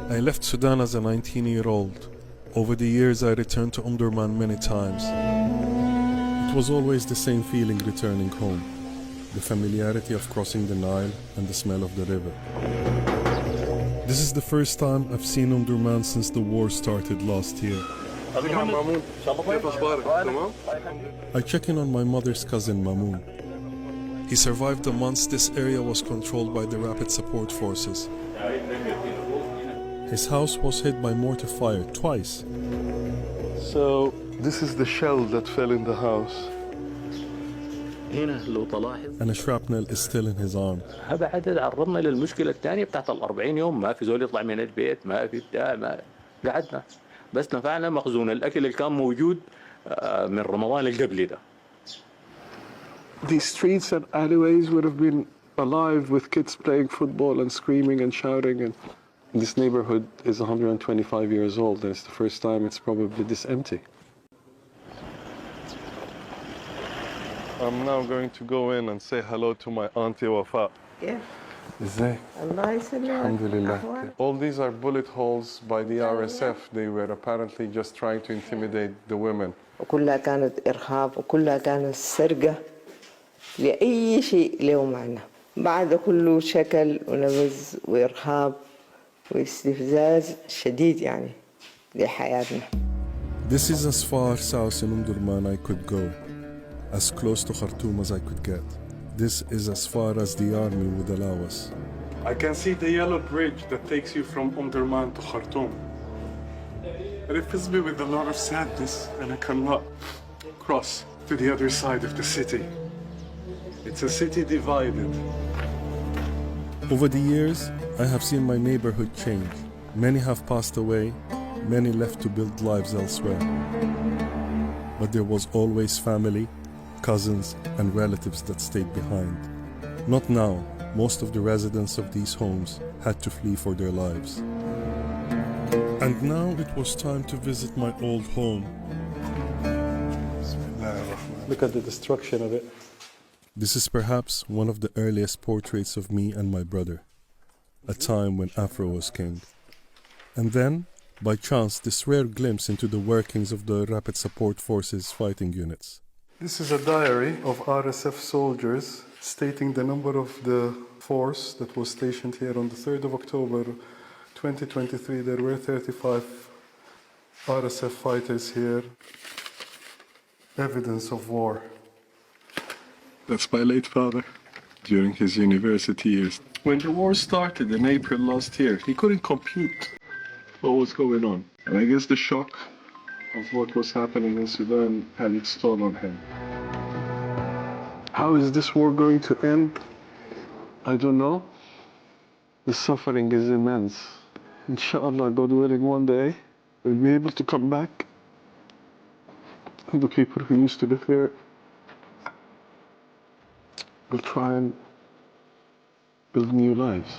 I left Sudan as a 19-year-old. Over the years I returned to Derman many times. It was always the same feeling returning home. The familiarity of crossing the Nile and the smell of the river. This is the first time I've seen Derman since the war started last year. I check in on my mother's cousin Mamoun. He survived the months this area was controlled by the Rapid Support Forces. His house was hit by mortar fire twice. So this is the shell that fell in the house. And a shrapnel is still in his arm. هذا عدد عرضنا للمشكلة الثانية بتاعت ال40 يوم ما في زول يطلع من البيت ما في بتاع ما قعدنا بس نفعنا مخزون الأكل اللي كان موجود من رمضان اللي قبل ده. These streets and alleyways would have been alive with kids playing football and screaming and shouting. And this neighborhood is 125 years old, and it's the first time it's probably this empty. I'm now going to go in and say hello to my auntie Wafa. Yeah. ازيك؟ الله يسلمك. الحمد لله. All these are bullet holes by the RSF. They were apparently just trying to intimidate the women. وكلها كانت إرهاب وكلها كانت سرقة لأي شيء له معنى. بعد كله شكل ونبذ وإرهاب واستفزاز شديد يعني لحياتنا. This is as far south in Derman I could go, as close to Khartoum as I could get. This is as far as the army would allow us. I can see the yellow bridge that takes you from Derman to Khartoum. And it fills me with a lot of sadness, and I cannot cross to the other side of the city. It's a city divided. Over the years, I have seen my neighborhood change. Many have passed away, many left to build lives elsewhere. But there was always family, cousins, and relatives that stayed behind. Not now. Most of the residents of these homes had to flee for their lives. And now it was time to visit my old home. Look at the destruction of it. This is perhaps one of the earliest portraits of me and my brother, a time when Afro was king. And then, by chance, this rare glimpse into the workings of the Rapid Support Forces fighting units. This is a diary of RSF soldiers stating the number of the force that was stationed here on the 3rd of October 2023. There were 35 RSF fighters here. Evidence of war. That's my late father during his university years. When the war started in April last year, he couldn't compute what was going on. And I guess the shock of what was happening in Sudan had its toll on him. How is this war going to end? I don't know. The suffering is immense. Inshallah, God willing, one day we'll be able to come back. And the people who used to live here will try and build new lives.